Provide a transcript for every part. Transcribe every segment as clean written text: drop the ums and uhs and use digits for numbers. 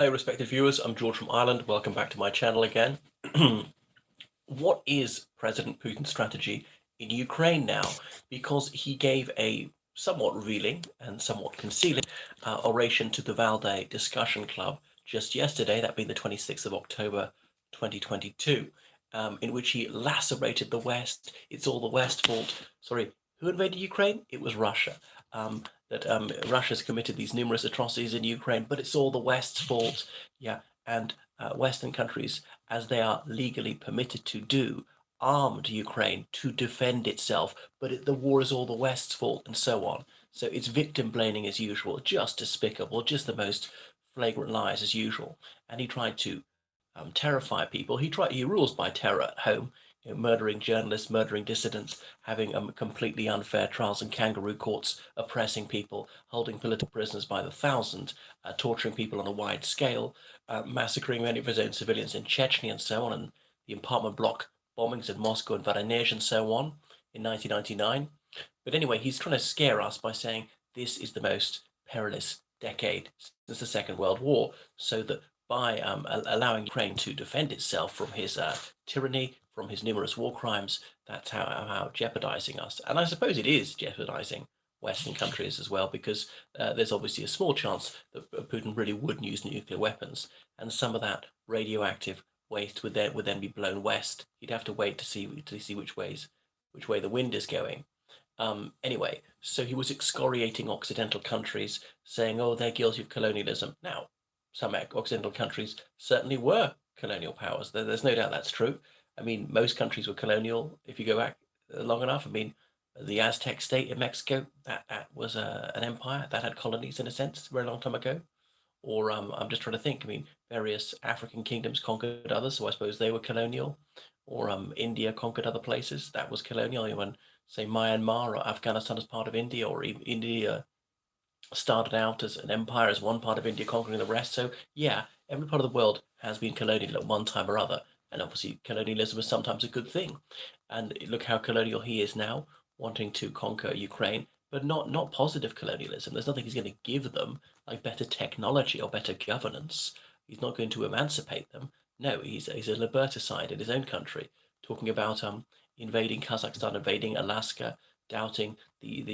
Hey, respected viewers, I'm George from Ireland. Welcome back to my channel again. What is President Putin's strategy in Ukraine now? Because he gave a somewhat revealing and somewhat concealing oration to the Valday discussion club just yesterday, that being the 26th of October 2022, in which he lacerated the West. It's all the West's fault. Sorry, who invaded Ukraine? It was Russia. That Russia's committed these numerous atrocities in Ukraine, but it's all the West's fault. Yeah, and Western countries, as they are legally permitted to do, armed Ukraine to defend itself, but the war is all the West's fault, and so on. So it's victim blaming as usual, just despicable, just the most flagrant lies as usual. And he tried to terrify people. He rules by terror at home, murdering journalists, murdering dissidents, having completely unfair trials and kangaroo courts, oppressing people, holding political prisoners by the thousand, torturing people on a wide scale, massacring many of his own civilians in Chechnya and so on, and the apartment block bombings in Moscow and Voronezh and so on in 1999. But anyway, he's trying to scare us by saying this is the most perilous decade since the Second World War, so that by allowing Ukraine to defend itself from his tyranny, from his numerous war crimes, that's how jeopardizing us. And I suppose it is jeopardizing Western countries as well, because there's obviously a small chance that Putin really would use nuclear weapons, and some of that radioactive waste would then be blown west. You'd have to wait to see which way the wind is going. Anyway, so he was excoriating Occidental countries, saying, "Oh, they're guilty of colonialism." Now, some Occidental countries certainly were colonial powers. There's no doubt that's true. I mean, most countries were colonial if you go back long enough. I mean, the Aztec state in Mexico, that was an empire that had colonies in a sense, a very long time ago. Or I'm just trying to think. I mean, various African kingdoms conquered others, so I suppose they were colonial. Or India conquered other places, that was colonial. When, say, Myanmar or Afghanistan as part of India, or even India started out as an empire, as one part of India conquering the rest. So yeah, every part of the world has been colonial at one time or other, and obviously colonialism is sometimes a good thing. And look how colonial he is now, wanting to conquer Ukraine, but not positive colonialism. There's nothing he's going to give them, like better technology or better governance. He's not going to emancipate them. No, he's a liberticide in his own country, talking about invading Kazakhstan, invading Alaska, doubting the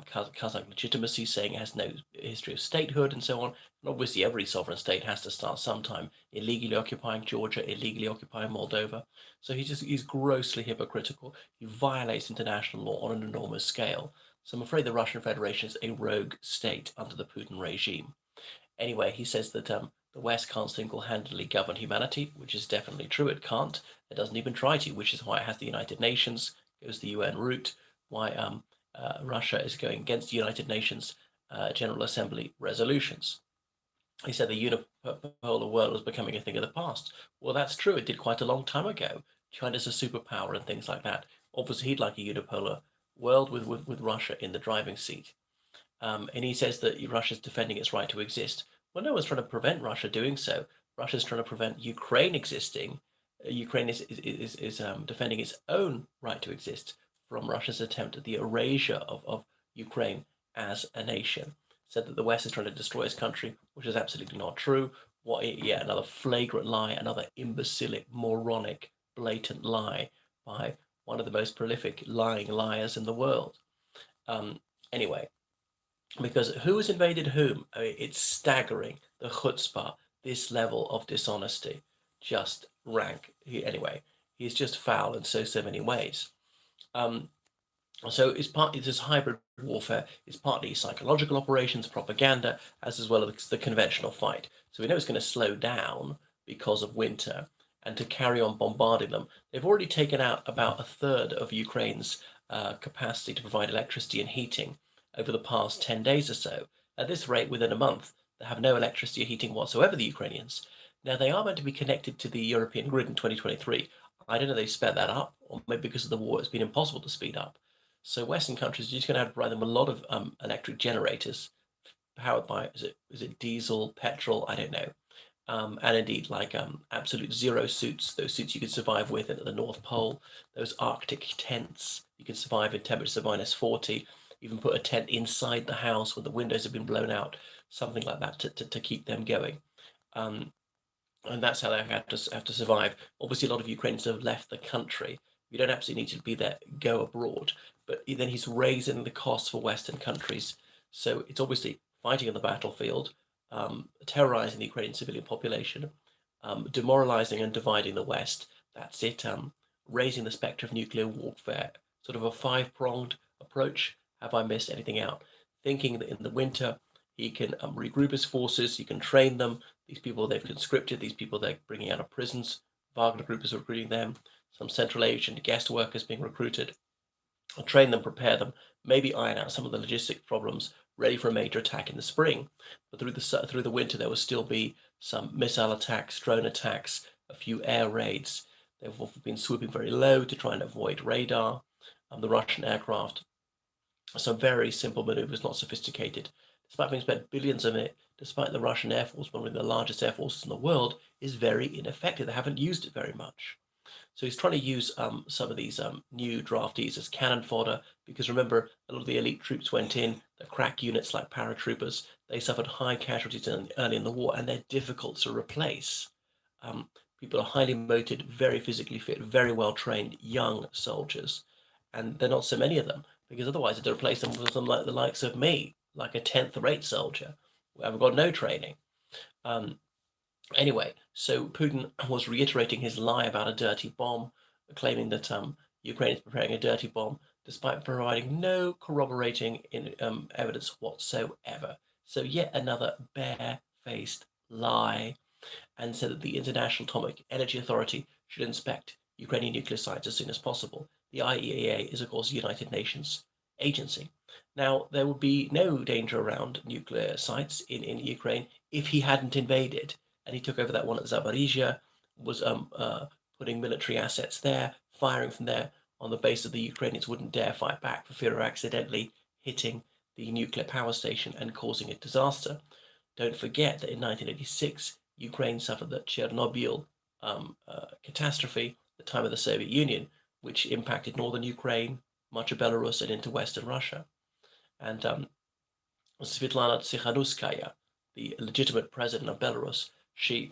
Kazakh legitimacy, saying it has no history of statehood and so on. And obviously, every sovereign state has to start sometime. Illegally occupying Georgia, illegally occupying Moldova. So he's grossly hypocritical. He violates international law on an enormous scale. So I'm afraid the Russian Federation is a rogue state under the Putin regime. Anyway, he says that the West can't single-handedly govern humanity, which is definitely true. It can't. It doesn't even try to, which is why it has the United Nations, goes the UN route, why Russia is going against the United Nations General Assembly resolutions. He said the unipolar world was becoming a thing of the past. Well, that's true. It did quite a long time ago. China's a superpower and things like that. Obviously, he'd like a unipolar world with Russia in the driving seat. And he says that Russia's defending its right to exist. Well, no one's trying to prevent Russia doing so. Russia's trying to prevent Ukraine existing. Ukraine is defending its own right to exist from Russia's attempt at the erasure of Ukraine as a nation. Said that the West is trying to destroy his country, which is absolutely not true. Yeah, another flagrant lie, another imbecilic, moronic, blatant lie by one of the most prolific lying liars in the world. Anyway, because who has invaded whom? I mean, it's staggering. The chutzpah, this level of dishonesty, just rank. Anyway, he's just foul in so many ways. Um, so it's this hybrid warfare. It's partly psychological operations, propaganda, as well as the conventional fight. So we know it's going to slow down because of winter, and to carry on bombarding them. They've already taken out about a third of Ukraine's capacity to provide electricity and heating over the past 10 days or so. At this rate, within a month, they have no electricity or heating whatsoever, the Ukrainians. Now, they are meant to be connected to the European grid in 2023. I don't know if they've sped that up, or maybe because of the war, it's been impossible to speed up. So Western countries are just going to have to provide them a lot of electric generators powered by, is it diesel, petrol? I don't know. And indeed, like absolute zero suits, those suits you can survive with at the North Pole, those Arctic tents, you can survive in temperatures of -40, even put a tent inside the house when the windows have been blown out, something like that to keep them going. Um, and that's how they have to survive. Obviously, a lot of Ukrainians have left the country. You don't absolutely need to be there, go abroad. But then he's raising the costs for Western countries. So it's obviously fighting on the battlefield, terrorizing the Ukrainian civilian population, demoralizing and dividing the West. That's it. Raising the specter of nuclear warfare, sort of a five-pronged approach. Have I missed anything out? Thinking that in the winter he can regroup his forces, he can train them. These people they've conscripted, these people they're bringing out of prisons. Wagner Group is recruiting them. Some Central Asian guest workers being recruited. Train them, prepare them, maybe iron out some of the logistic problems, ready for a major attack in the spring. But through the winter, there will still be some missile attacks, drone attacks, a few air raids. They've been swooping very low to try and avoid radar. The Russian aircraft, some very simple maneuvers, not sophisticated. Despite having spent billions on it, despite the Russian Air Force, one of the largest air forces in the world, is very ineffective. They haven't used it very much. So he's trying to use some of these new draftees as cannon fodder because remember, a lot of the elite troops went in, the crack units like paratroopers, they suffered high casualties early in the war and they're difficult to replace. Um, People are highly motivated, very physically fit, very well trained, young soldiers, and there are not so many of them because otherwise they'd replace them with some like the likes of me, like a 10th rate soldier, who have got no training. Um, Anyway, so Putin was reiterating his lie about a dirty bomb, claiming that Ukraine is preparing a dirty bomb, despite providing no corroborating evidence whatsoever. So yet another bare-faced lie, and said that the International Atomic Energy Authority should inspect Ukrainian nuclear sites as soon as possible. The IAEA is, of course, a United Nations agency. Now, there would be no danger around nuclear sites in Ukraine if he hadn't invaded and he took over that one at Zaporizhia, was putting military assets there, firing from there on the basis that the Ukrainians wouldn't dare fight back for fear of accidentally hitting the nuclear power station and causing a disaster. Don't forget that in 1986, Ukraine suffered the Chernobyl catastrophe at the time of the Soviet Union, which impacted northern Ukraine, much of Belarus, and into western Russia. And Svetlana Tsikhanouskaya, the legitimate president of Belarus, she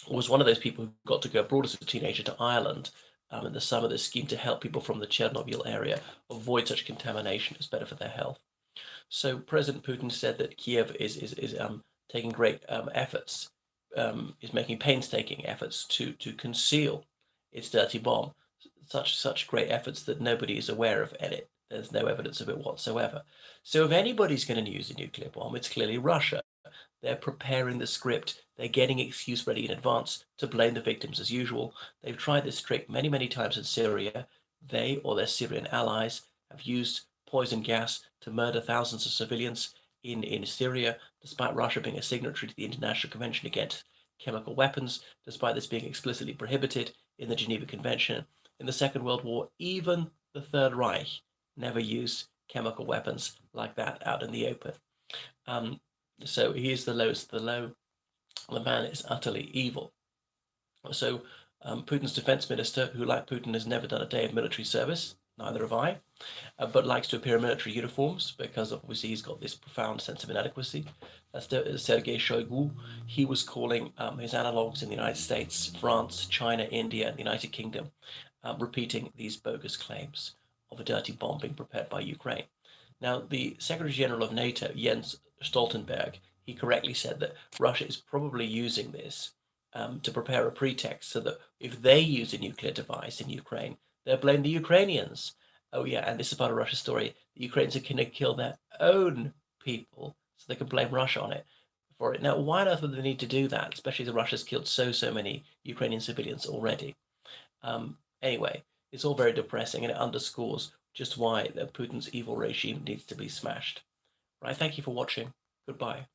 was one of those people who got to go abroad as a teenager to Ireland in the summer. This scheme to help people from the Chernobyl area avoid such contamination. It's better for their health. So President Putin said that Kiev is taking great efforts, is making painstaking efforts to conceal its dirty bomb. Such great efforts that nobody is aware of it. There's no evidence of it whatsoever. So if anybody's going to use a nuclear bomb, it's clearly Russia. They're preparing the script. They're getting excuse ready in advance to blame the victims as usual. They've tried this trick many, many times in Syria. They or their Syrian allies have used poison gas to murder thousands of civilians in Syria, despite Russia being a signatory to the International Convention Against Chemical Weapons, despite this being explicitly prohibited in the Geneva Convention. In the Second World War, even the Third Reich never used chemical weapons like that out in the open. Um, so he is the lowest of the low. The man is utterly evil. So Putin's defense minister, who like Putin has never done a day of military service, neither have I, but likes to appear in military uniforms because obviously he's got this profound sense of inadequacy. That's Sergei Shoigu. He was calling his analogues in the United States, France, China, India, and the United Kingdom, repeating these bogus claims of a dirty bomb being prepared by Ukraine. Now, the Secretary General of NATO, Jens Stoltenberg, he correctly said that Russia is probably using this to prepare a pretext so that if they use a nuclear device in Ukraine, they'll blame the Ukrainians. Oh, yeah, and this is part of Russia's story. The Ukrainians are going to kill their own people so they can blame Russia on it for it. Now, why on earth would they need to do that, especially as Russia's killed so many Ukrainian civilians already? Anyway, it's all very depressing and it underscores just why Putin's evil regime needs to be smashed. Right, thank you for watching. Goodbye.